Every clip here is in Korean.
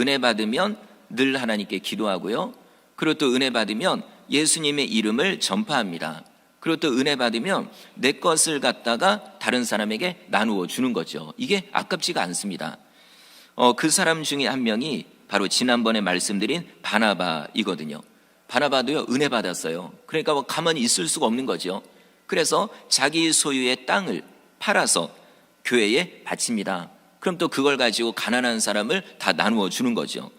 은혜 받으면 늘 하나님께 기도하고요. 그리고 또 은혜 받으면 예수님의 이름을 전파합니다. 그리고 또 은혜 받으면 내 것을 갖다가 다른 사람에게 나누어 주는 거죠. 이게 아깝지가 않습니다. 그 사람 중에 한 명이 바로 지난번에 말씀드린 바나바이거든요. 바나바도요, 은혜 받았어요. 그러니까 뭐 가만히 있을 수가 없는 거죠. 그래서 자기 소유의 땅을 팔아서 교회에 바칩니다. 그럼 또 그걸 가지고 가난한 사람을 다 나누어 주는 거죠.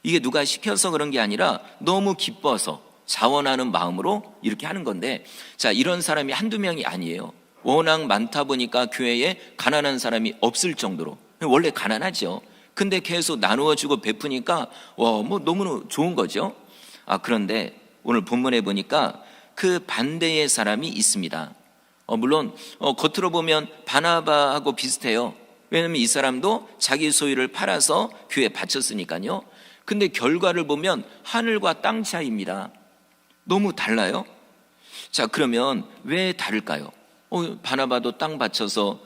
이게 누가 시켜서 그런 게 아니라 너무 기뻐서 자원하는 마음으로 이렇게 하는 건데, 자, 이런 사람이 한두 명이 아니에요. 워낙 많다 보니까 교회에 가난한 사람이 없을 정도로, 원래 가난하죠. 근데 계속 나누어 주고 베푸니까 뭐 너무 좋은 거죠. 그런데 오늘 본문에 보니까 그 반대의 사람이 있습니다. 물론 겉으로 보면 바나바하고 비슷해요. 왜냐하면 이 사람도 자기 소유를 팔아서 교회에 바쳤으니까요. 근데 결과를 보면 하늘과 땅 차이입니다. 너무 달라요. 자, 그러면 왜 다를까요? 바나바도 땅 바쳐서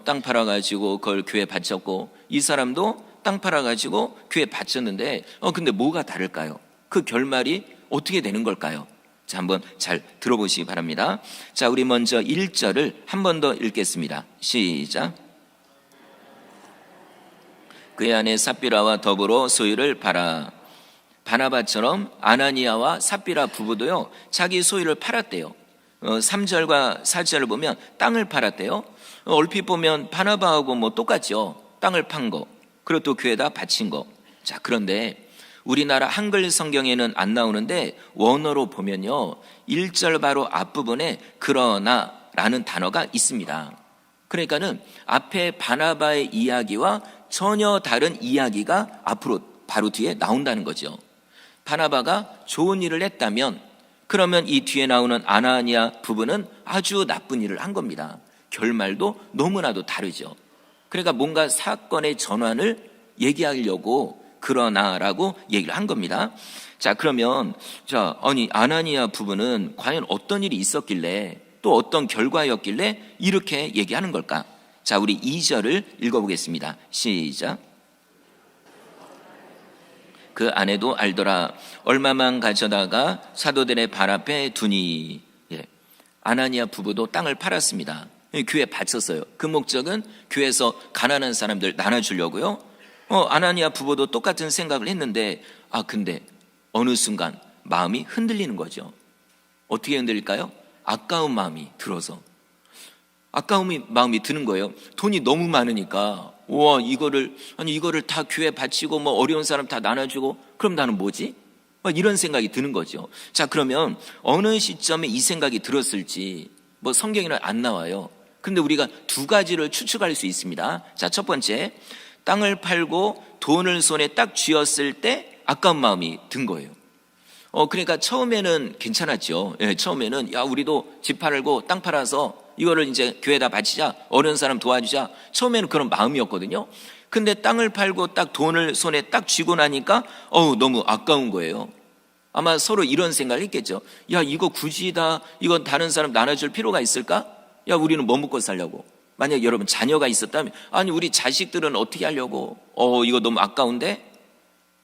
땅 팔아가지고 그걸 교회에 바쳤고, 이 사람도 땅 팔아가지고 교회에 바쳤는데 근데 뭐가 다를까요? 그 결말이 어떻게 되는 걸까요? 자, 한번 잘 들어보시기 바랍니다. 자, 우리 먼저 1절을 한 번 더 읽겠습니다. 시작. 그의 아내 삽비라와 더불어 소유를 팔아. 바나바처럼 아나니아와 삽비라 부부도요, 자기 소유를 팔았대요. 3절과 4절을 보면 땅을 팔았대요. 얼핏 보면 바나바하고 뭐 똑같죠. 땅을 판 거, 그리고 또 교회에다 바친 거. 자, 그런데 우리나라 한글 성경에는 안 나오는데 원어로 보면요, 1절 바로 앞부분에 그러나 라는 단어가 있습니다. 그러니까는 앞에 바나바의 이야기와 전혀 다른 이야기가 앞으로 바로 뒤에 나온다는 거죠. 바나바가 좋은 일을 했다면 그러면 이 뒤에 나오는 아나니아 부부는 아주 나쁜 일을 한 겁니다. 결말도 너무나도 다르죠. 그러니까 뭔가 사건의 전환을 얘기하려고 그러나라고 얘기를 한 겁니다. 자, 그러면 아니 아나니아 부부는 과연 어떤 일이 있었길래, 또 어떤 결과였길래 이렇게 얘기하는 걸까? 자, 우리 2절을 읽어보겠습니다. 시작. 그 아내도 알더라. 얼마만 가져다가 사도들의 발 앞에 두니. 아나니아 부부도 땅을 팔았습니다. 교회에 바쳤어요. 그 목적은 교회에서 가난한 사람들 나눠주려고요. 아나니아 부부도 똑같은 생각을 했는데, 근데 어느 순간 마음이 흔들리는 거죠. 어떻게 흔들릴까요? 아까운 마음이 들어서. 아까운 마음이 드는 거예요. 돈이 너무 많으니까, 이거를 다 교회에 바치고 뭐 어려운 사람 다 나눠주고, 그럼 나는 뭐지? 이런 생각이 드는 거죠. 자, 그러면 어느 시점에 이 생각이 들었을지 뭐 성경에는 안 나와요. 근데 우리가 두 가지를 추측할 수 있습니다. 자, 첫 번째, 땅을 팔고 돈을 손에 딱 쥐었을 때 아까운 마음이 든 거예요. 그러니까 처음에는 괜찮았죠. 처음에는 우리도 집 팔고 땅 팔아서 이거를 이제 교회에다 바치자, 어려운 사람 도와주자. 처음에는 그런 마음이었거든요. 근데 땅을 팔고 딱 돈을 손에 딱 쥐고 나니까 너무 아까운 거예요. 아마 서로 이런 생각을 했겠죠. 이거 굳이 이건 다른 사람 나눠줄 필요가 있을까? 우리는 뭐 먹고 살려고? 만약 여러분 자녀가 있었다면, 우리 자식들은 어떻게 하려고? 이거 너무 아까운데?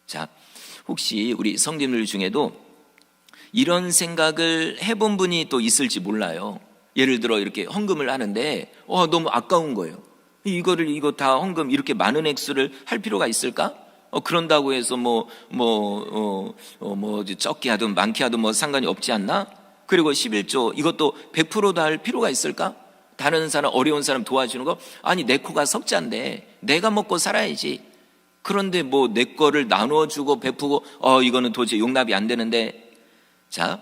자, 혹시 우리 성도님들 중에도 이런 생각을 해본 분이 또 있을지 몰라요. 예를 들어 이렇게 헌금을 하는데 너무 아까운 거예요. 이거 다 헌금 이렇게 많은 액수를 할 필요가 있을까? 그런다고 해서 적게 하든 많게 하든 뭐 상관이 없지 않나? 그리고 11조 이것도 100%다 할 필요가 있을까? 다른 사람, 어려운 사람 도와주는 거, 내 코가 석자인데 내가 먹고 살아야지. 그런데 뭐 내 거를 나눠주고 베푸고 이거는 도저히 용납이 안 되는데. 자,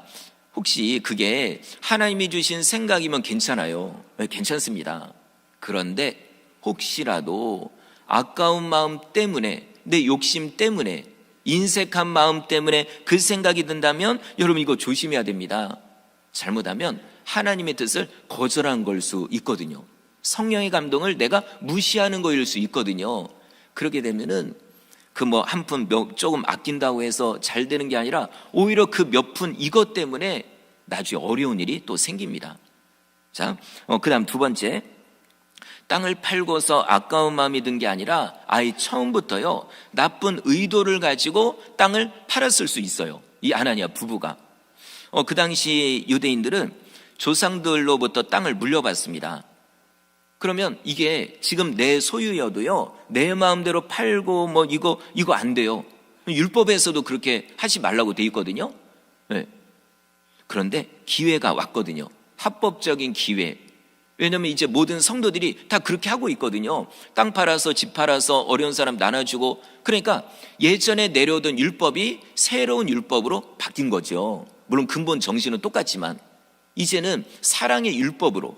혹시 그게 하나님이 주신 생각이면 괜찮아요. 괜찮습니다. 그런데 혹시라도 아까운 마음 때문에, 내 욕심 때문에, 인색한 마음 때문에 그 생각이 든다면 여러분 이거 조심해야 됩니다. 잘못하면 하나님의 뜻을 거절한 걸 수 있거든요. 성령의 감동을 내가 무시하는 거일 수 있거든요. 그렇게 되면은 그 한 푼 조금 아낀다고 해서 잘 되는 게 아니라 오히려 그 몇 푼 이것 때문에 나중에 어려운 일이 또 생깁니다. 자, 그 다음 두 번째, 땅을 팔고서 아까운 마음이 든 게 아니라 아예 처음부터요, 나쁜 의도를 가지고 땅을 팔았을 수 있어요. 이 아나니아 부부가. 그 당시 유대인들은 조상들로부터 땅을 물려받습니다. 그러면 이게 지금 내 소유여도요, 내 마음대로 팔고 뭐 이거 안 돼요. 율법에서도 그렇게 하지 말라고 돼 있거든요. 네. 그런데 기회가 왔거든요. 합법적인 기회. 왜냐하면 이제 모든 성도들이 다 그렇게 하고 있거든요. 땅 팔아서 집 팔아서 어려운 사람 나눠주고. 그러니까 예전에 내려오던 율법이 새로운 율법으로 바뀐 거죠. 물론 근본 정신은 똑같지만 이제는 사랑의 율법으로,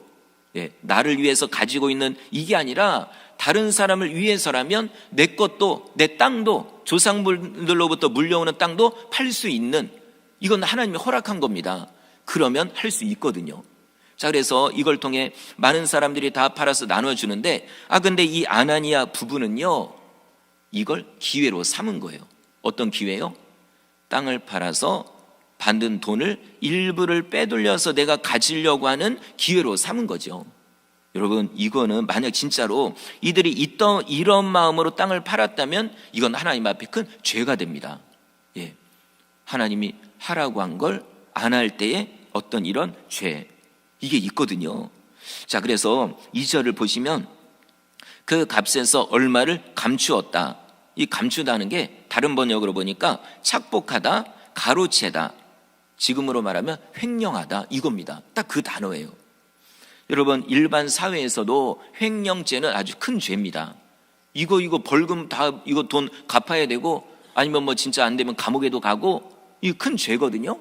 나를 위해서 가지고 있는 이게 아니라 다른 사람을 위해서라면 내 것도, 내 땅도, 조상들로부터 물려오는 땅도 팔 수 있는, 이건 하나님이 허락한 겁니다. 그러면 할 수 있거든요. 자, 그래서 이걸 통해 많은 사람들이 다 팔아서 나눠주는데, 근데 이 아나니아 부부는요, 이걸 기회로 삼은 거예요. 어떤 기회요? 땅을 팔아서 받은 돈을 일부를 빼돌려서 내가 가지려고 하는 기회로 삼은 거죠. 여러분, 이거는 만약 진짜로 이들이 이런 마음으로 땅을 팔았다면 이건 하나님 앞에 큰 죄가 됩니다. 하나님이 하라고 한 걸 안 할 때에 어떤 이런 죄, 이게 있거든요. 자, 그래서 2절을 보시면 그 값에서 얼마를 감추었다. 이 감추다는 게 다른 번역으로 보니까 착복하다, 가로채다, 지금으로 말하면 횡령하다, 이겁니다. 딱 그 단어예요. 여러분, 일반 사회에서도 횡령죄는 아주 큰 죄입니다. 이거 벌금 다 이거 돈 갚아야 되고, 아니면 뭐 진짜 안 되면 감옥에도 가고, 이거 큰 죄거든요.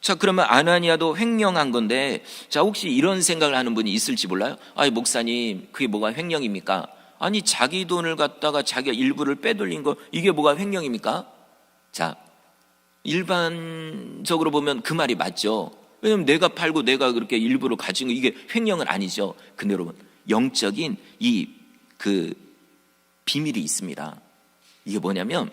자, 그러면 아나니아도 횡령한 건데, 자, 혹시 이런 생각을 하는 분이 있을지 몰라요. 목사님, 그게 뭐가 횡령입니까? 아니, 자기 돈을 갖다가 자기가 일부를 빼돌린 거, 이게 뭐가 횡령입니까? 자, 일반적으로 보면 그 말이 맞죠. 왜냐면 내가 팔고 내가 그렇게 일부러 가진 거, 이게 횡령은 아니죠. 근데 여러분, 영적인 그 비밀이 있습니다. 이게 뭐냐면,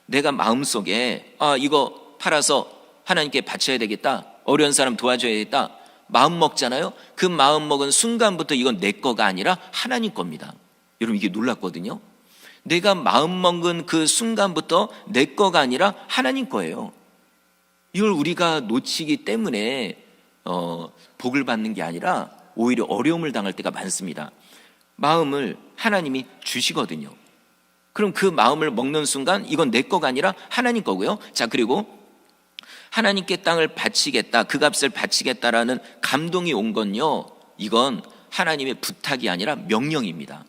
내가 마음속에 이거 팔아서 하나님께 바쳐야 되겠다, 어려운 사람 도와줘야겠다, 마음 먹잖아요. 그 마음 먹은 순간부터 이건 내 거가 아니라 하나님 겁니다. 여러분, 이게 놀랍거든요. 내가 마음 먹은 그 순간부터 내 거가 아니라 하나님 거예요. 이걸 우리가 놓치기 때문에 복을 받는 게 아니라 오히려 어려움을 당할 때가 많습니다. 마음을 하나님이 주시거든요. 그럼 그 마음을 먹는 순간 이건 내 거가 아니라 하나님 거고요. 자, 그리고 하나님께 땅을 바치겠다, 그 값을 바치겠다라는 감동이 온 건요, 이건 하나님의 부탁이 아니라 명령입니다.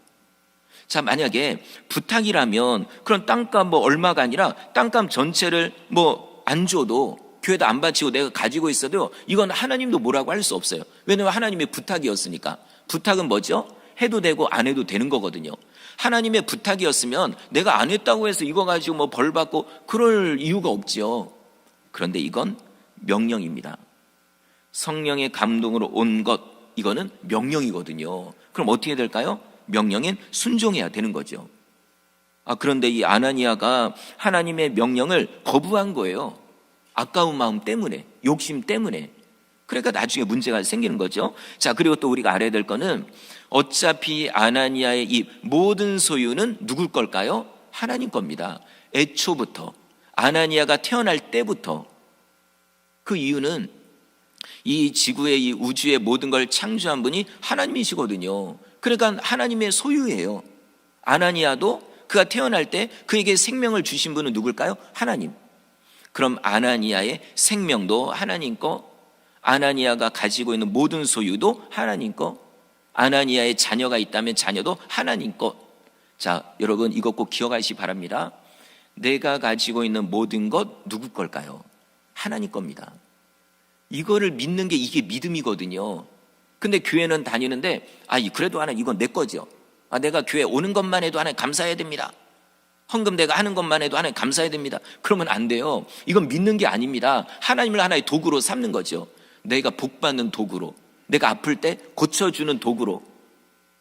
자, 만약에 부탁이라면 그런 땅값 뭐 얼마가 아니라 땅값 전체를 뭐 안 줘도, 교회도 안 바치고 내가 가지고 있어도 이건 하나님도 뭐라고 할 수 없어요. 왜냐하면 하나님의 부탁이었으니까. 부탁은 뭐죠? 해도 되고 안 해도 되는 거거든요. 하나님의 부탁이었으면 내가 안 했다고 해서 이거 가지고 뭐 벌 받고 그럴 이유가 없죠. 그런데 이건 명령입니다. 성령의 감동으로 온 것, 이거는 명령이거든요. 그럼 어떻게 될까요? 명령엔 순종해야 되는 거죠. 그런데 이 아나니아가 하나님의 명령을 거부한 거예요. 아까운 마음 때문에, 욕심 때문에. 그러니까 나중에 문제가 생기는 거죠. 자, 그리고 또 우리가 알아야 될 거는, 어차피 아나니아의 이 모든 소유는 누굴 걸까요? 하나님 겁니다. 애초부터, 아나니아가 태어날 때부터. 그 이유는 이 지구의, 이 우주의 모든 걸 창조한 분이 하나님이시거든요. 그러니까 하나님의 소유예요. 아나니아도 그가 태어날 때 그에게 생명을 주신 분은 누굴까요? 하나님. 그럼 아나니아의 생명도 하나님 거, 아나니아가 가지고 있는 모든 소유도 하나님 거, 아나니아의 자녀가 있다면 자녀도 하나님 것. 자, 여러분, 이것 꼭 기억하시기 바랍니다. 내가 가지고 있는 모든 것 누구 걸까요? 하나님 겁니다. 이거를 믿는 게 이게 믿음이거든요. 근데 교회는 다니는데 그래도 하나님 이건 내 거죠. 내가 교회 오는 것만 해도 하나님 감사해야 됩니다. 헌금 내가 하는 것만 해도 하나님 감사해야 됩니다. 그러면 안 돼요. 이건 믿는 게 아닙니다. 하나님을 하나의 도구로 삼는 거죠. 내가 복받는 도구로, 내가 아플 때 고쳐주는 도구로,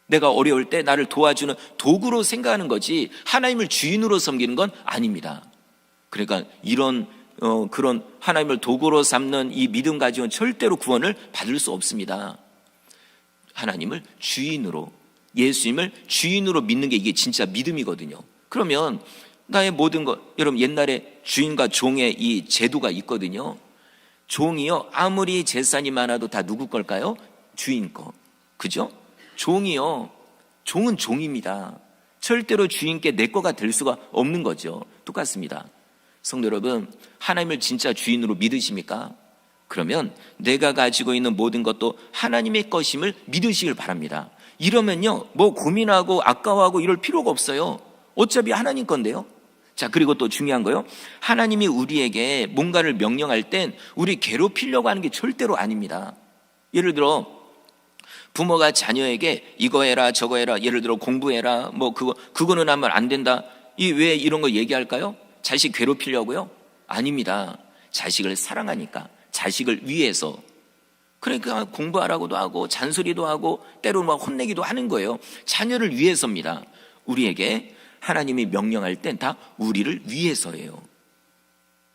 내가 어려울 때 나를 도와주는 도구로 생각하는 거지, 하나님을 주인으로 섬기는 건 아닙니다. 그러니까 이런 그런 하나님을 도구로 삼는 이 믿음 가지고는 절대로 구원을 받을 수 없습니다. 하나님을 주인으로, 예수님을 주인으로 믿는 게 이게 진짜 믿음이거든요. 그러면 나의 모든 것, 여러분 옛날에 주인과 종의 이 제도가 있거든요. 종이요, 아무리 재산이 많아도 다 누구 걸까요? 주인 거. 그죠? 종이요, 종은 종입니다. 절대로 주인께 내 거가 될 수가 없는 거죠. 똑같습니다. 성도 여러분, 하나님을 진짜 주인으로 믿으십니까? 그러면 내가 가지고 있는 모든 것도 하나님의 것임을 믿으시길 바랍니다. 이러면요, 뭐 고민하고 아까워하고 이럴 필요가 없어요. 어차피 하나님 건데요. 자, 그리고 또 중요한 거요, 하나님이 우리에게 뭔가를 명령할 땐 우리 괴롭히려고 하는 게 절대로 아닙니다. 예를 들어 부모가 자녀에게 이거 해라 저거 해라, 예를 들어 공부해라, 뭐 그거는 하면 안 된다, 왜 이런 거 얘기할까요? 자식 괴롭히려고요? 아닙니다. 자식을 사랑하니까, 자식을 위해서. 그러니까 공부하라고도 하고 잔소리도 하고 때로는 막 혼내기도 하는 거예요. 자녀를 위해서입니다. 우리에게 하나님이 명령할 땐 다 우리를 위해서예요.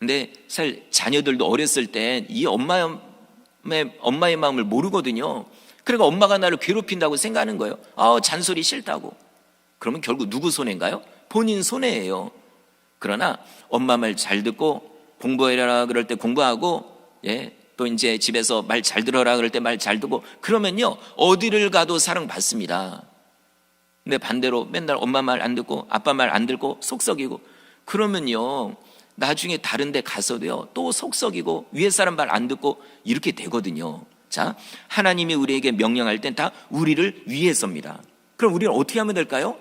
근데 사실 자녀들도 어렸을 땐 이 엄마의 마음을 모르거든요. 그러니까 엄마가 나를 괴롭힌다고 생각하는 거예요. 잔소리 싫다고. 그러면 결국 누구 손해인가요? 본인 손해예요. 그러나 엄마 말 잘 듣고 공부해라 그럴 때 공부하고, 또 이제 집에서 말 잘 들어라 그럴 때 말 잘 듣고, 그러면요 어디를 가도 사랑받습니다. 근데 반대로 맨날 엄마 말 안 듣고 아빠 말 안 듣고 속썩이고, 그러면요 나중에 다른 데 가서도요 또 속썩이고 위에 사람 말 안 듣고 이렇게 되거든요. 자, 하나님이 우리에게 명령할 땐 다 우리를 위해서입니다. 그럼 우리는 어떻게 하면 될까요?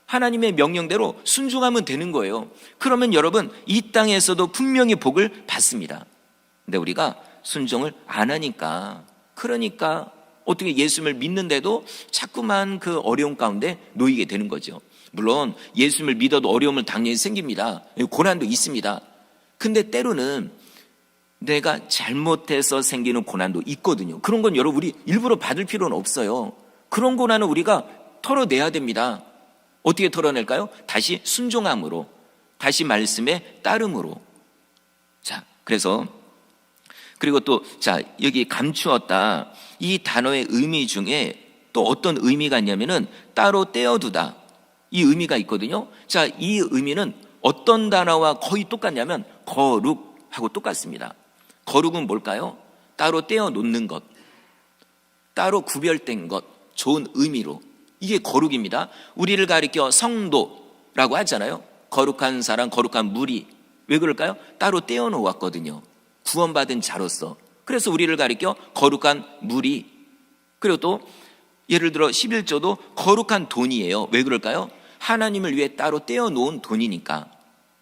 하나님의 명령대로 순종하면 되는 거예요. 그러면 여러분 이 땅에서도 분명히 복을 받습니다. 근데 우리가 순종을 안 하니까, 그러니까 어떻게 예수님을 믿는데도 자꾸만 그 어려움 가운데 놓이게 되는 거죠. 물론 예수님을 믿어도 어려움은 당연히 생깁니다. 고난도 있습니다. 근데 때로는 내가 잘못해서 생기는 고난도 있거든요. 그런 건 여러분 우리 일부러 받을 필요는 없어요. 그런 고난은 우리가 털어내야 됩니다. 어떻게 털어낼까요? 다시 순종함으로, 다시 말씀에 따름으로. 자, 그래서 그리고 또 여기 감추었다, 이 단어의 의미 중에 또 어떤 의미가 있냐면은 따로 떼어두다, 이 의미가 있거든요. 자, 이 의미는 어떤 단어와 거의 똑같냐면 거룩하고 똑같습니다. 거룩은 뭘까요? 따로 떼어 놓는 것, 따로 구별된 것, 좋은 의미로. 이게 거룩입니다. 우리를 가리켜 성도라고 하잖아요. 거룩한 사람, 거룩한 무리. 왜 그럴까요? 따로 떼어 놓았거든요. 구원받은 자로서. 그래서 우리를 가리켜 거룩한 무리. 그리고 또 예를 들어 11조도 거룩한 돈이에요. 왜 그럴까요? 하나님을 위해 따로 떼어 놓은 돈이니까.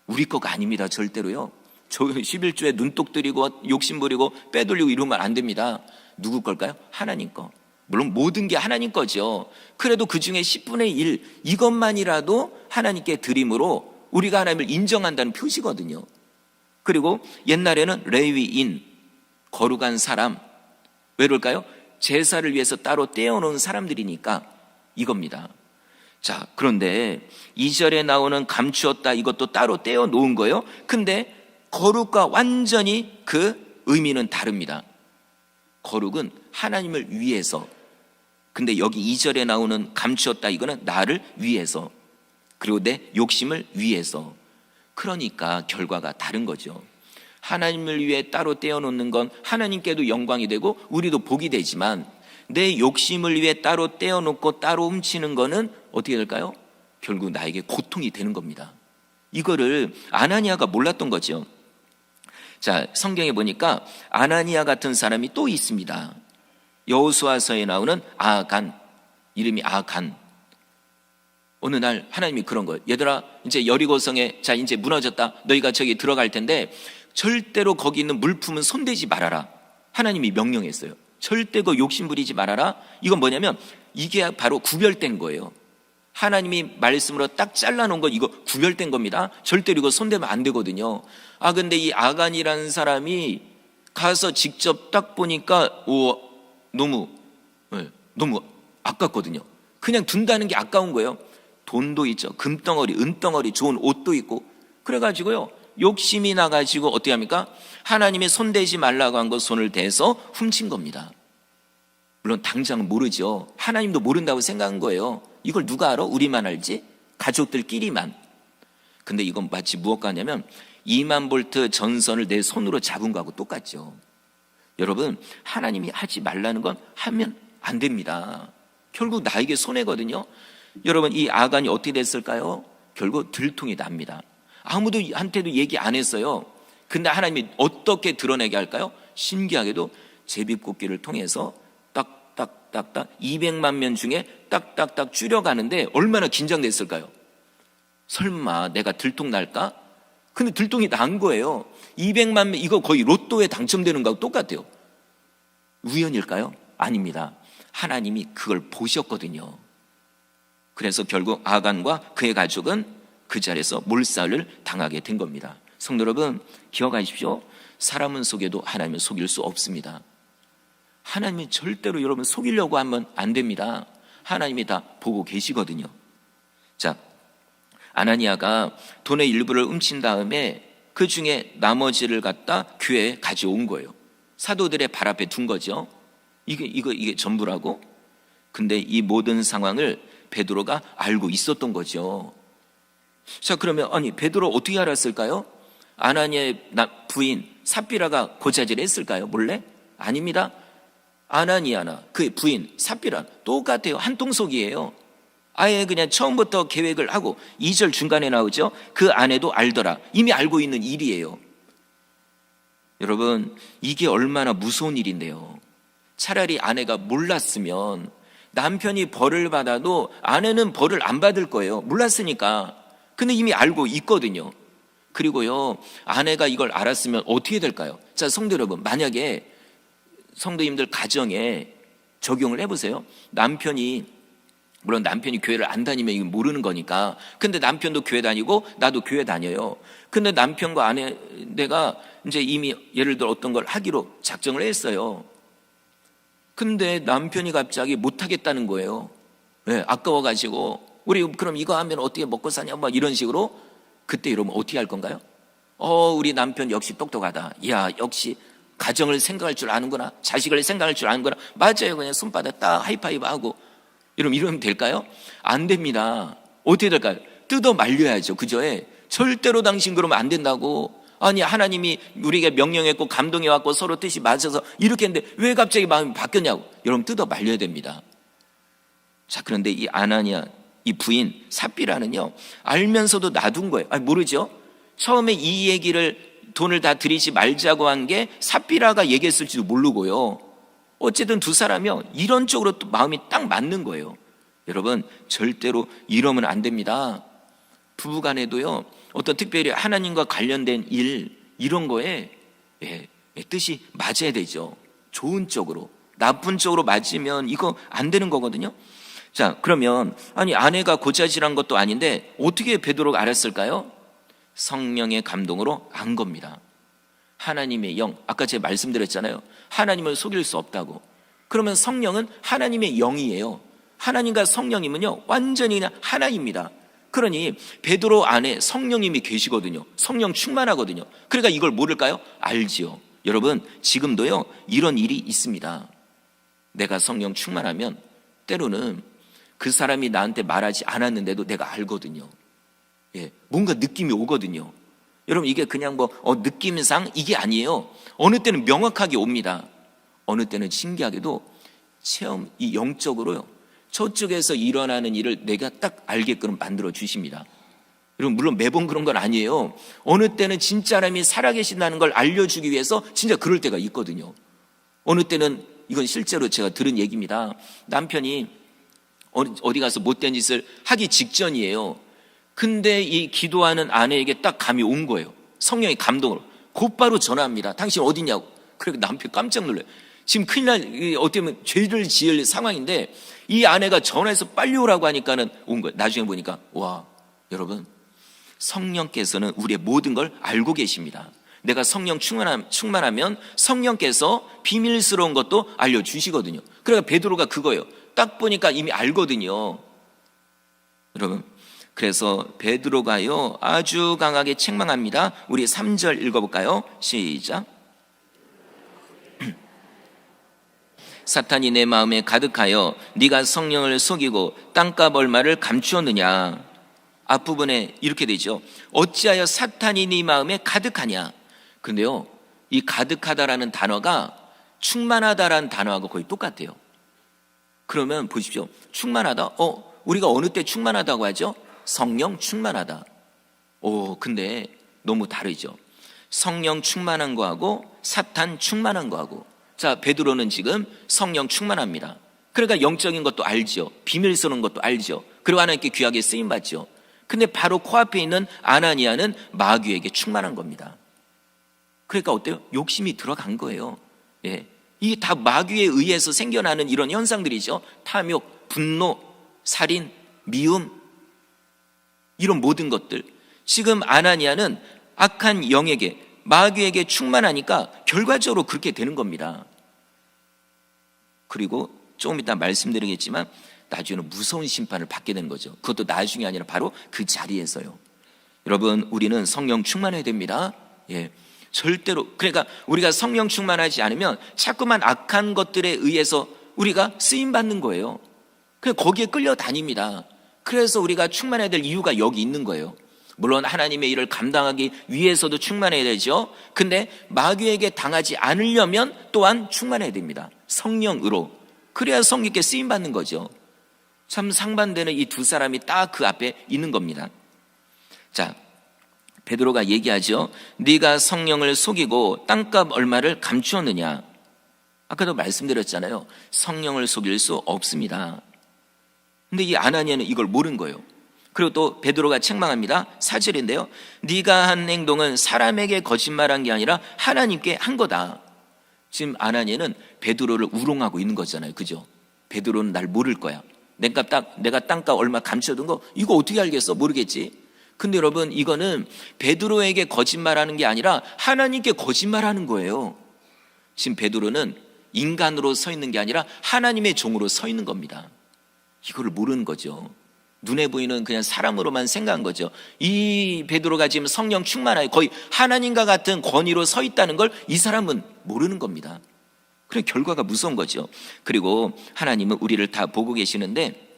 우리 거가 아닙니다. 절대로요. 저 11조에 눈독 들이고 욕심 부리고 빼돌리고 이러면 안 됩니다. 누구 걸까요? 하나님 거. 물론 모든 게 하나님 거죠. 그래도 그 중에 10분의 1 이것만이라도 하나님께 드림으로 우리가 하나님을 인정한다는 표시거든요. 그리고 옛날에는 레위인, 거룩한 사람. 왜 그럴까요? 제사를 위해서 따로 떼어놓은 사람들이니까 이겁니다. 자, 그런데 2절에 나오는 감추었다, 이것도 따로 떼어놓은 거예요. 근데 거룩과 완전히 그 의미는 다릅니다. 거룩은 하나님을 위해서. 근데 여기 2절에 나오는 감추었다, 이거는 나를 위해서, 그리고 내 욕심을 위해서. 그러니까 결과가 다른 거죠. 하나님을 위해 따로 떼어놓는 건 하나님께도 영광이 되고 우리도 복이 되지만, 내 욕심을 위해 따로 떼어놓고 따로 훔치는 거는 어떻게 될까요? 결국 나에게 고통이 되는 겁니다. 이거를 아나니아가 몰랐던 거죠. 자, 성경에 보니까 아나니아 같은 사람이 또 있습니다. 여호수아서에 나오는 아간, 이름이 아간. 어느 날 하나님이 그런 거예요. 얘들아, 이제 여리고성에 이제 무너졌다. 너희가 저기 들어갈 텐데 절대로 거기 있는 물품은 손대지 말아라. 하나님이 명령했어요. 절대 그 욕심 부리지 말아라. 이건 뭐냐면 이게 바로 구별된 거예요. 하나님이 말씀으로 딱 잘라놓은 거, 이거 구별된 겁니다. 절대로 이거 손대면 안 되거든요. 근데 이 아간이라는 사람이 가서 직접 딱 보니까 너무 아깝거든요. 그냥 둔다는 게 아까운 거예요. 돈도 있죠. 금덩어리, 은덩어리, 좋은 옷도 있고. 그래가지고요, 욕심이 나가지고 어떻게 합니까? 하나님이 손대지 말라고 한 거 손을 대서 훔친 겁니다. 물론 당장은 모르죠. 하나님도 모른다고 생각한 거예요. 이걸 누가 알아? 우리만 알지? 가족들끼리만. 근데 이건 마치 무엇 같냐면 2만 볼트 전선을 내 손으로 잡은 거하고 똑같죠. 여러분, 하나님이 하지 말라는 건 하면 안 됩니다. 결국 나에게 손해거든요. 여러분, 이 아간이 어떻게 됐을까요? 결국 들통이 납니다. 아무도 한테도 얘기 안 했어요. 근데 하나님이 어떻게 드러내게 할까요? 신기하게도 제비뽑기를 통해서 딱딱딱딱 200만 명 중에 딱딱딱 줄여가는데 얼마나 긴장됐을까요? 설마 내가 들통 날까? 근데 들통이 난 거예요. 200만 명, 이거 거의 로또에 당첨되는 거하고 똑같아요. 우연일까요? 아닙니다. 하나님이 그걸 보셨거든요. 그래서 결국 아간과 그의 가족은 그 자리에서 몰살을 당하게 된 겁니다. 성도 여러분, 기억하십시오. 사람은 속여도 하나님은 속일 수 없습니다. 하나님이 절대로 여러분 속이려고 하면 안 됩니다. 하나님이 다 보고 계시거든요. 자, 아나니아가 돈의 일부를 훔친 다음에 그 중에 나머지를 갖다 교회에 가져온 거예요. 사도들의 발 앞에 둔 거죠. 이게 전부라고? 근데 이 모든 상황을 베드로가 알고 있었던 거죠. 자, 그러면 아니 베드로 어떻게 알았을까요? 아나니아의 부인 삽비라가 고자질을 했을까요? 몰래? 아닙니다. 아나니아나 그의 부인 삽비라 똑같아요. 한통속이에요. 아예 그냥 처음부터 계획을 하고 2절 중간에 나오죠. 그 아내도 알더라. 이미 알고 있는 일이에요. 여러분, 이게 얼마나 무서운 일인데요. 차라리 아내가 몰랐으면 남편이 벌을 받아도 아내는 벌을 안 받을 거예요. 몰랐으니까. 근데 이미 알고 있거든요. 그리고요, 아내가 이걸 알았으면 어떻게 될까요? 자, 성도 여러분, 만약에 성도님들 가정에 적용을 해보세요. 물론 남편이 교회를 안 다니면 이건 모르는 거니까. 근데 남편도 교회 다니고 나도 교회 다녀요. 근데 남편과 아내가 이제 이미 예를 들어 어떤 걸 하기로 작정을 했어요. 근데 남편이 갑자기 못 하겠다는 거예요. 네, 아까워가지고 우리 그럼 이거 하면 어떻게 먹고 사냐 막 이런 식으로. 그때 이러면 어떻게 할 건가요? 우리 남편 역시 똑똑하다. 야, 역시 가정을 생각할 줄 아는구나. 자식을 생각할 줄 아는구나. 맞아요. 그냥 손바닥 딱 하이파이브 하고 이러면 될까요? 안 됩니다. 어떻게 될까요? 뜯어 말려야죠. 그죠? 절대로 당신 그러면 안 된다고. 아니, 하나님이 우리에게 명령했고 감동해왔고 서로 뜻이 맞아서 이렇게 했는데 왜 갑자기 마음이 바뀌었냐고. 여러분, 뜯어 말려야 됩니다. 자, 그런데 이 아나니아 이 부인 삽비라는요, 알면서도 놔둔 거예요. 아니, 모르죠? 처음에 이 얘기를 돈을 다 드리지 말자고 한 게 삽비라가 얘기했을지도 모르고요. 어쨌든 두 사람이요, 이런 쪽으로 또 마음이 딱 맞는 거예요. 여러분, 절대로 이러면 안 됩니다. 부부간에도요, 어떤 특별히 하나님과 관련된 일, 이런 거에 뜻이 맞아야 되죠. 좋은 쪽으로. 나쁜 쪽으로 맞으면 이거 안 되는 거거든요. 자, 그러면 아니 아내가 고자질한 것도 아닌데 어떻게 베드로가 알았을까요? 성령의 감동으로 안 겁니다. 하나님의 영, 아까 제가 말씀드렸잖아요. 하나님을 속일 수 없다고. 그러면 성령은 하나님의 영이에요. 하나님과 성령님은요, 완전히 그냥 하나입니다. 그러니 베드로 안에 성령님이 계시거든요. 성령 충만하거든요. 그러니까 이걸 모를까요? 알지요. 여러분, 지금도요 이런 일이 있습니다. 내가 성령 충만하면 때로는 그 사람이 나한테 말하지 않았는데도 내가 알거든요. 뭔가 느낌이 오거든요. 여러분, 이게 그냥 느낌상 이게 아니에요. 어느 때는 명확하게 옵니다. 어느 때는 신기하게도 체험, 이 영적으로요, 저쪽에서 일어나는 일을 내가 딱 알게끔 만들어 주십니다. 여러분, 물론 매번 그런 건 아니에요. 어느 때는 진짜 하나님이 살아계신다는 걸 알려주기 위해서 진짜 그럴 때가 있거든요. 어느 때는, 이건 실제로 제가 들은 얘기입니다. 남편이 어디 가서 못된 짓을 하기 직전이에요. 근데 이 기도하는 아내에게 딱 감이 온 거예요. 성령의 감동으로. 곧바로 전화합니다. 당신 어디냐고. 그래서 남편 깜짝 놀라요. 지금 큰일 날, 어떻게 보면 죄를 지을 상황인데 이 아내가 전화해서 빨리 오라고 하니까는 온 거예요. 나중에 보니까, 와, 여러분, 성령께서는 우리의 모든 걸 알고 계십니다. 내가 성령 충만하면 성령께서 비밀스러운 것도 알려주시거든요. 그러니까 베드로가 그거예요. 딱 보니까 이미 알거든요. 여러분, 그래서 베드로가요 아주 강하게 책망합니다. 우리 3절 읽어볼까요? 시작. 사탄이 내 마음에 가득하여 네가 성령을 속이고 땅값 얼마를 감추었느냐. 앞부분에 이렇게 되죠. 어찌하여 사탄이 네 마음에 가득하냐. 근데요, 이 가득하다라는 단어가 충만하다라는 단어하고 거의 똑같아요. 그러면 보십시오. 충만하다. 우리가 어느 때 충만하다고 하죠? 성령 충만하다. 근데 너무 다르죠. 성령 충만한 거하고 사탄 충만한 거하고. 자, 베드로는 지금 성령 충만합니다. 그러니까 영적인 것도 알죠. 비밀스러운 것도 알죠. 그리고 하나님께 귀하게 쓰임 받죠. 근데 바로 코앞에 있는 아나니아는 마귀에게 충만한 겁니다. 그러니까 어때요? 욕심이 들어간 거예요. 예. 이게 다 마귀에 의해서 생겨나는 이런 현상들이죠. 탐욕, 분노, 살인, 미움, 이런 모든 것들. 지금 아나니아는 악한 영에게, 마귀에게 충만하니까 결과적으로 그렇게 되는 겁니다. 그리고 조금 이따 말씀드리겠지만 나중에는 무서운 심판을 받게 되는 거죠. 그것도 나중이 아니라 바로 그 자리에서요. 여러분, 우리는 성령 충만해야 됩니다. 예. 절대로. 그러니까 우리가 성령 충만하지 않으면 자꾸만 악한 것들에 의해서 우리가 쓰임받는 거예요. 그냥 거기에 끌려다닙니다. 그래서 우리가 충만해야 될 이유가 여기 있는 거예요. 물론 하나님의 일을 감당하기 위해서도 충만해야 되죠. 근데 마귀에게 당하지 않으려면 또한 충만해야 됩니다. 성령으로. 그래야 성령께 쓰임받는 거죠. 참 상반되는 이 두 사람이 딱 그 앞에 있는 겁니다. 자, 베드로가 얘기하죠. 네가 성령을 속이고 땅값 얼마를 감추었느냐. 아까도 말씀드렸잖아요. 성령을 속일 수 없습니다. 근데 이 아나니아는 이걸 모른 거예요. 그리고 또 베드로가 책망합니다. 4절인데요. 네가 한 행동은 사람에게 거짓말한 게 아니라 하나님께 한 거다. 지금 아나니아는 베드로를 우롱하고 있는 거잖아요. 그죠? 베드로는 날 모를 거야. 내가 땅값 얼마 감춰둔 거 이거 어떻게 알겠어? 모르겠지. 근데 여러분, 이거는 베드로에게 거짓말하는 게 아니라 하나님께 거짓말하는 거예요. 지금 베드로는 인간으로 서 있는 게 아니라 하나님의 종으로 서 있는 겁니다. 이거를 모르는 거죠. 눈에 보이는 그냥 사람으로만 생각한 거죠. 이 베드로가 지금 성령 충만하여 거의 하나님과 같은 권위로 서 있다는 걸 이 사람은 모르는 겁니다. 그래, 결과가 무서운 거죠. 그리고 하나님은 우리를 다 보고 계시는데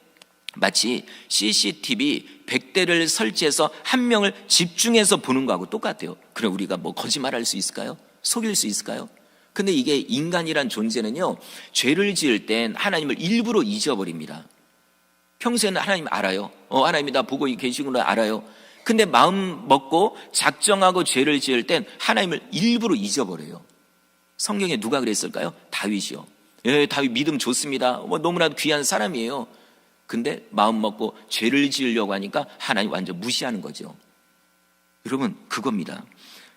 마치 CCTV 100대를 설치해서 한 명을 집중해서 보는 거하고 똑같아요. 그래, 우리가 뭐 거짓말할 수 있을까요? 속일 수 있을까요? 근데 이게 인간이란 존재는요, 죄를 지을 땐 하나님을 일부러 잊어버립니다. 평소에는 하나님 알아요. 하나님이 나 보고 계시구나 알아요. 근데 마음 먹고 작정하고 죄를 지을 땐 하나님을 일부러 잊어버려요. 성경에 누가 그랬을까요? 다윗이요. 예, 다윗 믿음 좋습니다. 너무나도 귀한 사람이에요. 근데 마음 먹고 죄를 지으려고 하니까 하나님 완전 무시하는 거죠. 여러분, 그겁니다.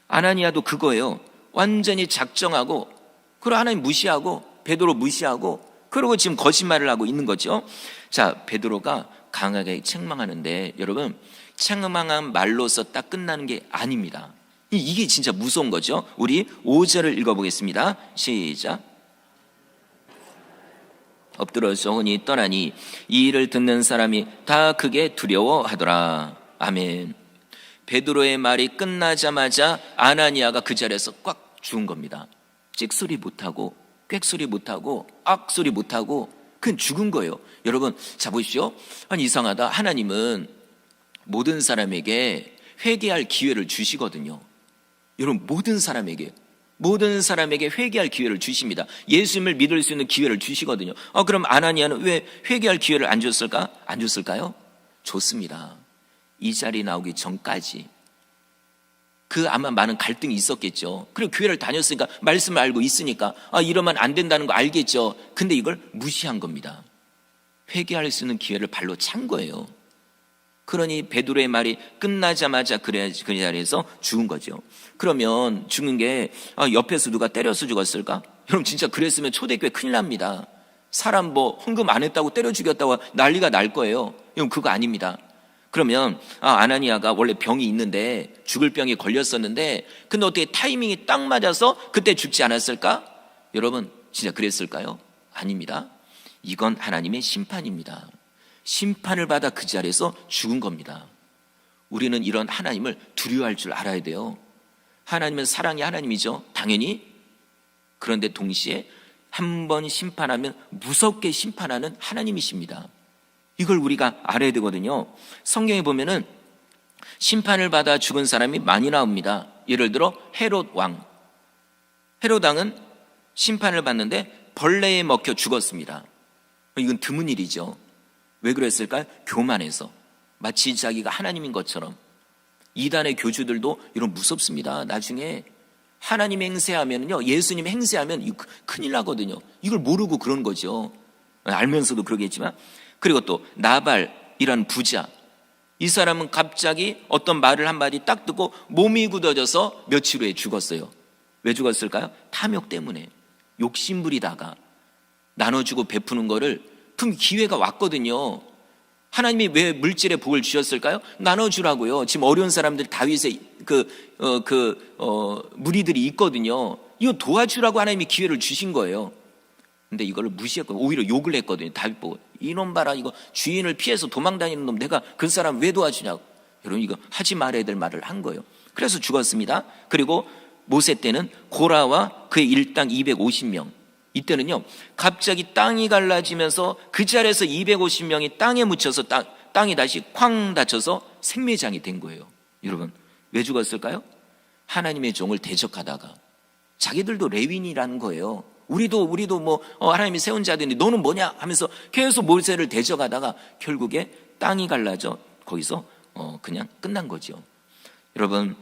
아나니아도 그거예요. 완전히 작정하고, 그리고 하나님 무시하고, 베드로 무시하고, 그리고 지금 거짓말을 하고 있는 거죠. 자, 베드로가 강하게 책망하는데 여러분, 책망한 말로서 딱 끝나는 게 아닙니다. 이게 진짜 무서운 거죠. 우리 5절을 읽어보겠습니다. 시작. 엎드러져 혼이 떠나니 이 일을 듣는 사람이 다 크게 두려워하더라. 아멘. 베드로의 말이 끝나자마자 아나니아가 그 자리에서 꽉 죽은 겁니다. 찍소리 못하고 꽥소리 못하고 악소리 못하고 그냥 죽은 거예요. 여러분, 자 보십시오. 아니, 이상하다. 하나님은 모든 사람에게 회개할 기회를 주시거든요. 여러분, 모든 사람에게 회개할 기회를 주십니다. 예수님을 믿을 수 있는 기회를 주시거든요. 그럼 아나니아는 왜 회개할 기회를 안 줬을까요? 줬습니다. 이 자리 나오기 전까지 아마 많은 갈등이 있었겠죠. 그리고 교회를 다녔으니까, 말씀을 알고 있으니까 이러면 안 된다는 거 알겠죠. 근데 이걸 무시한 겁니다. 회개할 수 있는 기회를 발로 찬 거예요. 그러니 베드로의 말이 끝나자마자 그 자리에서 죽은 거죠. 그러면 죽은 게 옆에서 누가 때려서 죽었을까? 여러분, 진짜 그랬으면 초대교회 큰일 납니다. 사람 헌금 안 했다고 때려 죽였다고 난리가 날 거예요. 여러분, 그거 아닙니다. 그러면 아나니아가 원래 병이 있는데, 죽을 병에 걸렸었는데, 근데 어떻게 타이밍이 딱 맞아서 그때 죽지 않았을까? 여러분, 진짜 그랬을까요? 아닙니다. 이건 하나님의 심판입니다. 심판을 받아 그 자리에서 죽은 겁니다. 우리는 이런 하나님을 두려워할 줄 알아야 돼요. 하나님은 사랑의 하나님이죠, 당연히. 그런데 동시에 한 번 심판하면 무섭게 심판하는 하나님이십니다. 이걸 우리가 알아야 되거든요. 성경에 보면은 심판을 받아 죽은 사람이 많이 나옵니다. 예를 들어 헤롯 왕. 헤롯 왕은 심판을 받는데 벌레에 먹혀 죽었습니다. 이건 드문 일이죠. 왜 그랬을까요? 교만해서. 마치 자기가 하나님인 것처럼. 이단의 교주들도 이런 무섭습니다. 나중에 하나님 행세하면요, 예수님 행세하면 이거 큰일 나거든요. 이걸 모르고 그런 거죠. 알면서도 그러겠지만. 그리고 또 나발이라는 부자, 이 사람은 갑자기 어떤 말을 한마디 딱 듣고 몸이 굳어져서 며칠 후에 죽었어요. 왜 죽었을까요? 탐욕 때문에. 욕심부리다가 나눠주고 베푸는 거를 분명 기회가 왔거든요. 하나님이 왜 물질의 복을 주셨을까요? 나눠주라고요. 지금 어려운 사람들 다윗의 무리들이 있거든요. 이거 도와주라고 하나님이 기회를 주신 거예요. 근데 이걸 무시했거든요. 오히려 욕을 했거든요. 다윗 보고 이놈 봐라, 이거 주인을 피해서 도망다니는 놈, 내가 그 사람 왜 도와주냐고. 여러분, 이거 하지 말아야 될 말을 한 거예요. 그래서 죽었습니다. 그리고 모세 때는 고라와 그의 일당 250명. 이때는요, 갑자기 땅이 갈라지면서 그 자리에서 250명이 땅에 묻혀서 땅이 다시 쾅 닫혀서 생매장이 된 거예요. 여러분, 왜 죽었을까요? 하나님의 종을 대적하다가. 자기들도 레위인이라는 거예요. 우리도 뭐 하나님이 세운 자들인데 너는 뭐냐 하면서 계속 모세를 대적하다가 결국에 땅이 갈라져 거기서 그냥 끝난 거죠. 여러분,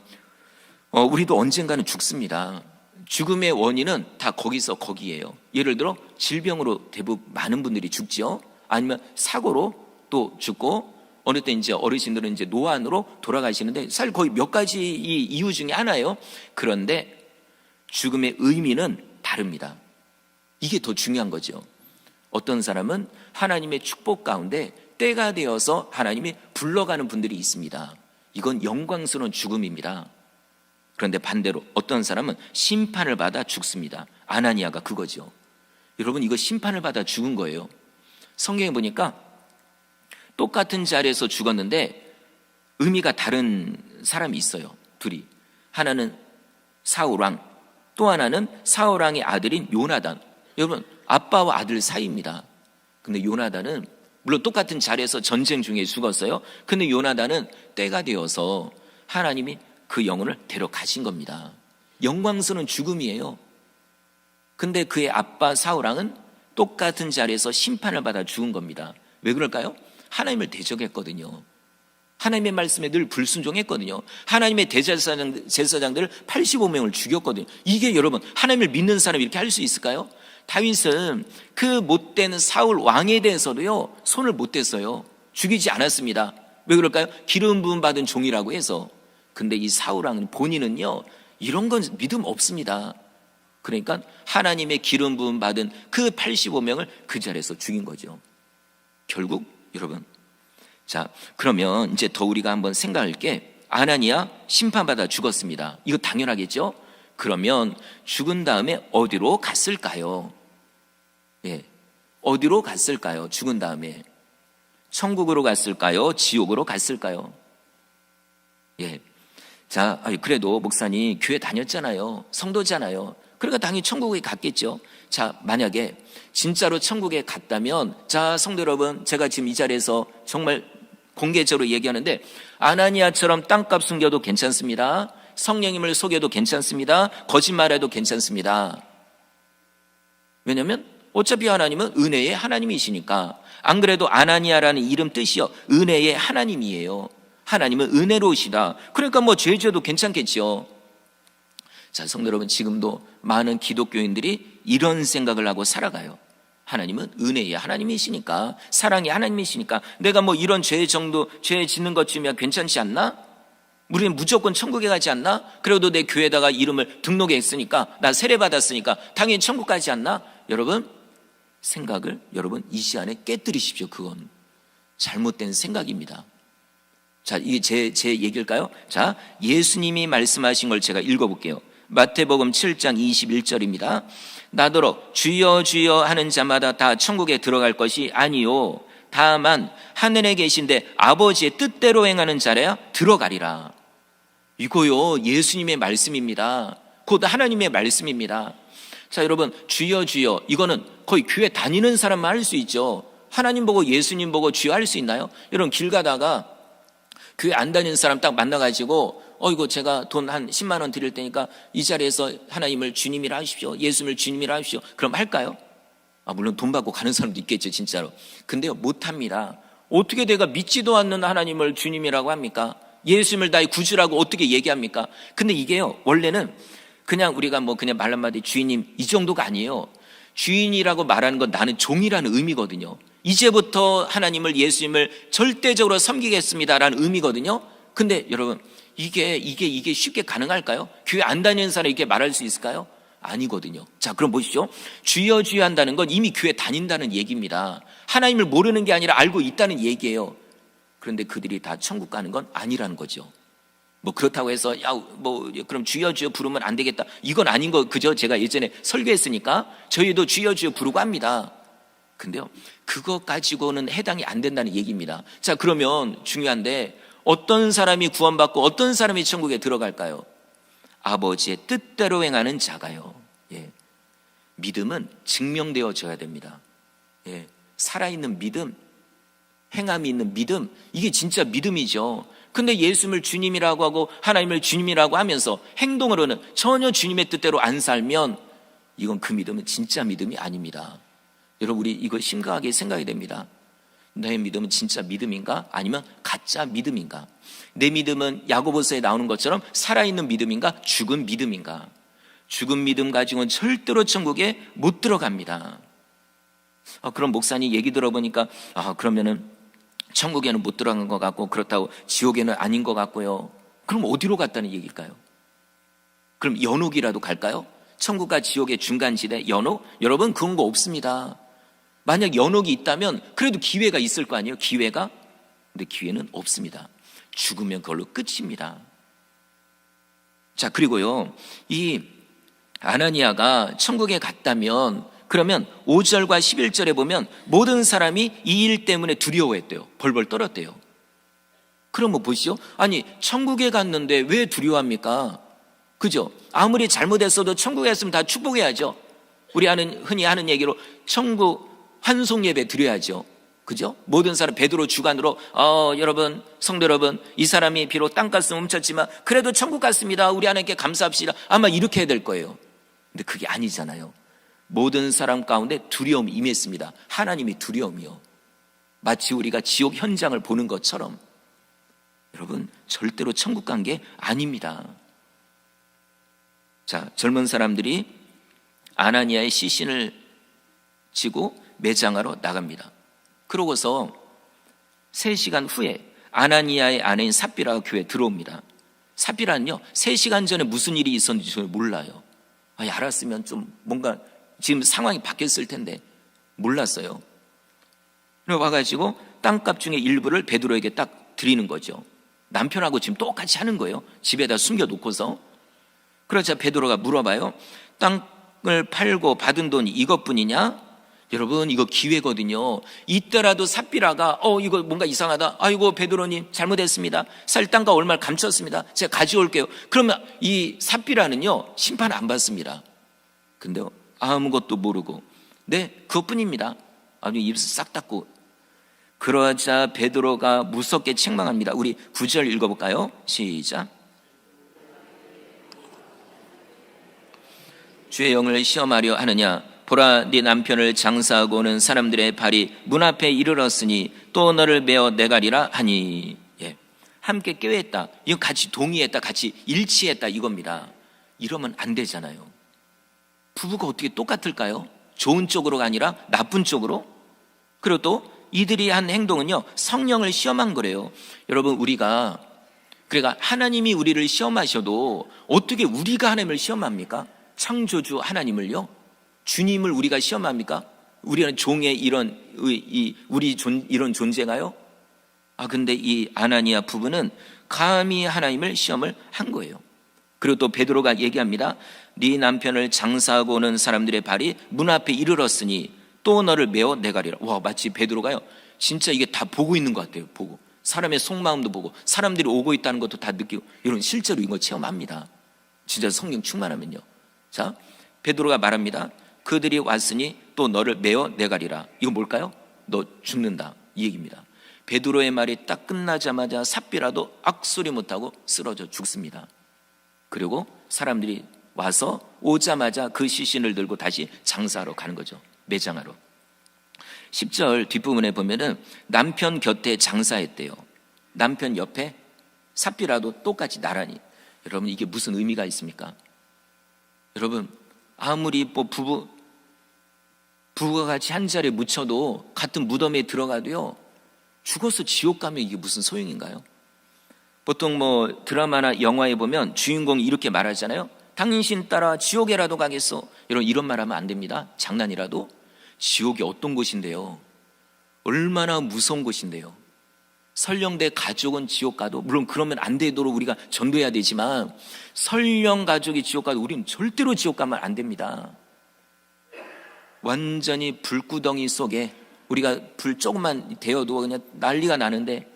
우리도 언젠가는 죽습니다. 죽음의 원인은 다 거기에요. 예를 들어 질병으로 대부분 많은 분들이 죽죠. 아니면 사고로 또 죽고, 어느 때 이제 어르신들은 이제 노안으로 돌아가시는데 사실 거의 몇 가지 이 이유 중에 하나예요. 그런데 죽음의 의미는 다릅니다. 이게 더 중요한 거죠. 어떤 사람은 하나님의 축복 가운데 때가 되어서 하나님이 불러가는 분들이 있습니다. 이건 영광스러운 죽음입니다. 그런데 반대로 어떤 사람은 심판을 받아 죽습니다. 아나니아가 그거죠. 여러분, 이거 심판을 받아 죽은 거예요. 성경에 보니까 똑같은 자리에서 죽었는데 의미가 다른 사람이 있어요. 둘이. 하나는 사울왕, 또 하나는 사울왕의 아들인 요나단. 여러분, 아빠와 아들 사이입니다. 근데 요나단은 물론 똑같은 자리에서 전쟁 중에 죽었어요. 근데 요나단은 때가 되어서 하나님이 그 영혼을 데려가신 겁니다. 영광스러운 죽음이에요. 근데 그의 아빠 사울왕은 똑같은 자리에서 심판을 받아 죽은 겁니다. 왜 그럴까요? 하나님을 대적했거든요. 하나님의 말씀에 늘 불순종했거든요. 하나님의 제사장들을 85명을 죽였거든요. 이게 여러분, 하나님을 믿는 사람이 이렇게 할 수 있을까요? 다윗은 그 못된 사울 왕에 대해서도요, 손을 못 댔어요. 죽이지 않았습니다. 왜 그럴까요? 기름 부음 받은 종이라고 해서. 근데 이 사울 왕은 본인은요, 이런 건 믿음 없습니다. 그러니까 하나님의 기름 부음 받은 그 85명을 그 자리에서 죽인 거죠. 결국 여러분, 자, 그러면 이제 더 우리가 한번 생각할 게, 아나니아 심판받아 죽었습니다. 이거 당연하겠죠? 그러면 죽은 다음에 어디로 갔을까요? 예, 어디로 갔을까요? 죽은 다음에 천국으로 갔을까요? 지옥으로 갔을까요? 예, 자, 그래도 목사님 교회 다녔잖아요. 성도잖아요. 그러니까 당연히 천국에 갔겠죠. 자, 만약에 진짜로 천국에 갔다면, 자, 성도 여러분, 제가 지금 이 자리에서 정말 공개적으로 얘기하는데, 아나니아처럼 땅값 숨겨도 괜찮습니다. 성령님을 속여도 괜찮습니다. 거짓말해도 괜찮습니다. 왜냐하면 어차피 하나님은 은혜의 하나님이시니까. 안 그래도 아나니아라는 이름 뜻이요, 은혜의 하나님이에요. 하나님은 은혜로우시다. 그러니까 뭐 죄 지어도 괜찮겠죠. 자, 성도 여러분, 지금도 많은 기독교인들이 이런 생각을 하고 살아가요. 하나님은 은혜의 하나님이시니까, 사랑의 하나님이시니까 내가 뭐 이런 죄 짓는 것쯤이야 괜찮지 않나? 우리는 무조건 천국에 가지 않나? 그래도 내 교회에다가 이름을 등록해 했으니까, 나 세례 받았으니까 당연히 천국 가지 않나? 여러분, 생각을 여러분 이 시간에 깨뜨리십시오. 그건 잘못된 생각입니다. 자, 이게 제 얘기일까요? 자, 예수님이 말씀하신 걸 제가 읽어볼게요. 마태복음 7장 21절입니다. 나더러 주여 주여 하는 자마다 다 천국에 들어갈 것이 아니요, 다만 하늘에 계신데 아버지의 뜻대로 행하는 자라야 들어가리라. 이거요, 예수님의 말씀입니다. 곧 하나님의 말씀입니다. 자, 여러분, 주여 주여, 이거는 거의 교회 다니는 사람만 할 수 있죠. 하나님 보고 예수님 보고 주여 할 수 있나요? 여러분, 길 가다가 교회 안 다니는 사람 딱 만나가지고 이거 제가 돈 한 10만 원 드릴 테니까 이 자리에서 하나님을 주님이라 하십시오, 예수님을 주님이라 하십시오, 그럼 할까요? 물론 돈 받고 가는 사람도 있겠죠, 진짜로. 근데요, 못합니다. 어떻게 내가 믿지도 않는 하나님을 주님이라고 합니까? 예수님을 나의 구주라고 어떻게 얘기합니까? 근데 이게요, 원래는 그냥 우리가 그냥 말 한마디 주인님 이 정도가 아니에요. 주인이라고 말하는 건 나는 종이라는 의미거든요. 이제부터 하나님을, 예수님을 절대적으로 섬기겠습니다라는 의미거든요. 근데 여러분, 이게 쉽게 가능할까요? 교회 안 다니는 사람이 이렇게 말할 수 있을까요? 아니거든요. 자, 그럼 보시죠. 주여 주여 한다는 건 이미 교회 다닌다는 얘기입니다. 하나님을 모르는 게 아니라 알고 있다는 얘기예요. 그런데 그들이 다 천국 가는 건 아니라는 거죠. 그렇다고 해서 그럼 주여 주여 부르면 안 되겠다, 이건 아닌 거, 그죠? 제가 예전에 설교했으니까 저희도 주여 주여 부르고 합니다. 근데요, 그거 가지고는 해당이 안 된다는 얘기입니다. 자, 그러면 중요한데, 어떤 사람이 구원받고 어떤 사람이 천국에 들어갈까요? 아버지의 뜻대로 행하는 자가요. 믿음은 증명되어져야 됩니다. 살아있는 믿음, 행함이 있는 믿음, 이게 진짜 믿음이죠. 근데 예수님을 주님이라고 하고 하나님을 주님이라고 하면서 행동으로는 전혀 주님의 뜻대로 안 살면 이건 그 믿음은 진짜 믿음이 아닙니다. 여러분, 우리 이거 심각하게 생각해야 됩니다. 내 믿음은 진짜 믿음인가? 아니면 가짜 믿음인가? 내 믿음은 야고보서에 나오는 것처럼 살아있는 믿음인가? 죽은 믿음인가? 죽은 믿음 가지고는 절대로 천국에 못 들어갑니다. 그럼 목사님 얘기 들어보니까 그러면은 천국에는 못 들어간 것 같고, 그렇다고 지옥에는 아닌 것 같고요. 그럼 어디로 갔다는 얘기일까요? 그럼 연옥이라도 갈까요? 천국과 지옥의 중간지대 연옥? 여러분, 그런 거 없습니다. 만약 연옥이 있다면 그래도 기회가 있을 거 아니에요? 기회가? 근데 기회는 없습니다. 죽으면 그걸로 끝입니다. 자, 그리고요, 이 아나니아가 천국에 갔다면, 그러면 5절과 11절에 보면 모든 사람이 이 일 때문에 두려워했대요. 벌벌 떨었대요. 그럼 보시죠. 아니, 천국에 갔는데 왜 두려워합니까? 그죠? 아무리 잘못했어도 천국에 갔으면 다 축복해야죠. 우리 흔히 하는 얘기로 천국 환송 예배 드려야죠. 그죠? 모든 사람 베드로 주관으로 여러분, 성도 여러분, 이 사람이 비록 땅값은 훔쳤지만 그래도 천국 갔습니다, 우리 하나님께 감사합시다, 아마 이렇게 해야 될 거예요. 근데 그게 아니잖아요. 모든 사람 가운데 두려움이 임했습니다. 하나님이 두려움이요. 마치 우리가 지옥 현장을 보는 것처럼. 여러분, 절대로 천국 간 게 아닙니다. 자, 젊은 사람들이 아나니아의 시신을 지고 매장하러 나갑니다. 그러고서 3시간 후에 아나니아의 아내인 삽비라가 교회에 들어옵니다. 삽비라는요, 3시간 전에 무슨 일이 있었는지 저는 몰라요. 알았으면 좀 뭔가 지금 상황이 바뀌었을 텐데 몰랐어요. 와가지고 땅값 중에 일부를 베드로에게 딱 드리는 거죠. 남편하고 지금 똑같이 하는 거예요. 집에다 숨겨놓고서. 그러자 베드로가 물어봐요. 땅을 팔고 받은 돈이 이것뿐이냐? 여러분, 이거 기회거든요. 이때라도 삽비라가 이거 뭔가 이상하다, 아이고 베드로님 잘못했습니다, 살 땅과 얼마를 감췄습니다, 제가 가져올게요. 그러면 이 삽비라는요, 심판 안 받습니다. 근데요, 아무것도 모르고 그것뿐입니다. 아주 입술 싹 닫고. 그러자 베드로가 무섭게 책망합니다. 우리 9절 읽어볼까요? 시작. 주의 영을 시험하려 하느냐? 보라, 네 남편을 장사하고 오는 사람들의 발이 문 앞에 이르렀으니 또 너를 메어 내가리라 하니. 함께 꾀했다, 이거 같이 동의했다, 같이 일치했다, 이겁니다. 이러면 안 되잖아요. 부부가 어떻게 똑같을까요? 좋은 쪽으로가 아니라 나쁜 쪽으로? 그리고 또 이들이 한 행동은요, 성령을 시험한 거래요. 여러분, 우리가 그러니까 하나님이 우리를 시험하셔도 어떻게 우리가 하나님을 시험합니까? 창조주 하나님을요? 주님을 우리가 시험합니까? 우리는 종의 이런 존재가요? 근데 이 아나니아 부부는 감히 하나님을 시험을 한 거예요. 그리고 또 베드로가 얘기합니다. 네 남편을 장사하고 오는 사람들의 발이 문 앞에 이르렀으니 또 너를 메어 내가리라. 와, 마치 베드로가요, 진짜 이게 다 보고 있는 것 같아요. 보고 사람의 속마음도 보고 사람들이 오고 있다는 것도 다 느끼고. 이런 실제로 이거 체험합니다. 진짜 성령 충만하면요. 자, 베드로가 말합니다. 그들이 왔으니 또 너를 메어 내가리라. 이거 뭘까요? 너 죽는다, 이 얘기입니다. 베드로의 말이 딱 끝나자마자 삽비라도 악소리 못하고 쓰러져 죽습니다. 그리고 사람들이 와서 오자마자 그 시신을 들고 다시 장사하러 가는 거죠. 매장하러. 10절 뒷부분에 보면은 남편 곁에 장사했대요. 남편 옆에 삽비라도 똑같이 나란히. 여러분, 이게 무슨 의미가 있습니까? 여러분, 아무리 뭐 부부가 같이 한 자리에 묻혀도, 같은 무덤에 들어가도요, 죽어서 지옥 가면 이게 무슨 소용인가요? 보통 뭐 드라마나 영화에 보면 주인공이 이렇게 말하잖아요. 당신 따라 지옥에라도 가겠어. 이런 말하면 안 됩니다. 장난이라도. 지옥이 어떤 곳인데요? 얼마나 무서운 곳인데요. 설령대 가족은 지옥 가도, 물론 그러면 안 되도록 우리가 전도해야 되지만, 설령 가족이 지옥 가도 우리는 절대로 지옥 가면 안 됩니다. 완전히 불구덩이 속에, 우리가 불 조금만 데워도 그냥 난리가 나는데,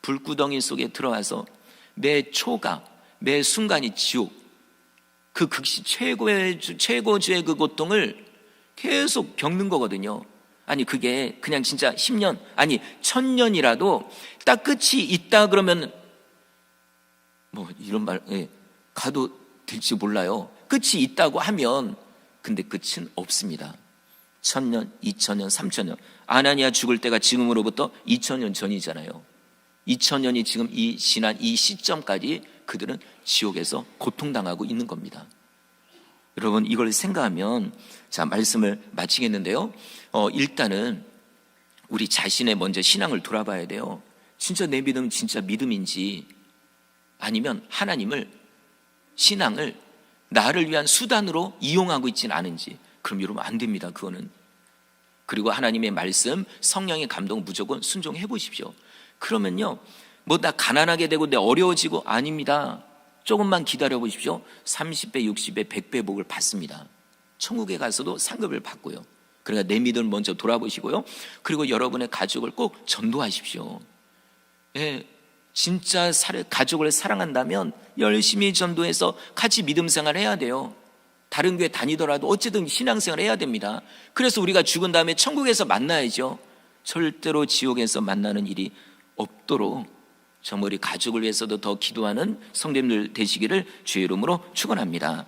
불구덩이 속에 들어가서 매 초가, 매 순간이 지옥, 그 극시 최고주의 그 고통을 계속 겪는 거거든요. 아니, 그게 그냥 진짜 10년, 아니 1000년이라도 딱 끝이 있다 그러면 뭐 이런 말, 가도 될지 몰라요. 끝이 있다고 하면, 근데 끝은 없습니다. 1000년, 2000년, 3000년. 아나니아 죽을 때가 지금으로부터 2000년 전이잖아요. 2000년이 지금 지난 이 시점까지 그들은 지옥에서 고통당하고 있는 겁니다. 여러분, 이걸 생각하면, 자, 말씀을 마치겠는데요. 일단은 우리 자신의 먼저 신앙을 돌아봐야 돼요. 진짜 내 믿음은 진짜 믿음인지, 아니면 하나님을, 신앙을 나를 위한 수단으로 이용하고 있지는 않은지. 그럼 여러분, 안 됩니다, 그거는. 그리고 하나님의 말씀, 성령의 감동 무조건 순종해 보십시오. 그러면요, 뭐 나 가난하게 되고 내 어려워지고, 아닙니다. 조금만 기다려 보십시오. 30배, 60배, 100배 복을 받습니다. 천국에 가서도 상급을 받고요. 그러니까 내 믿음을 먼저 돌아보시고요. 그리고 여러분의 가족을 꼭 전도하십시오. 예, 진짜 가족을 사랑한다면 열심히 전도해서 같이 믿음 생활 해야 돼요. 다른 교회 다니더라도 어쨌든 신앙생활 해야 됩니다. 그래서 우리가 죽은 다음에 천국에서 만나야죠. 절대로 지옥에서 만나는 일이 없도록 정말 우리 가족을 위해서도 더 기도하는 성도님들 되시기를 주의 이름으로 축원합니다.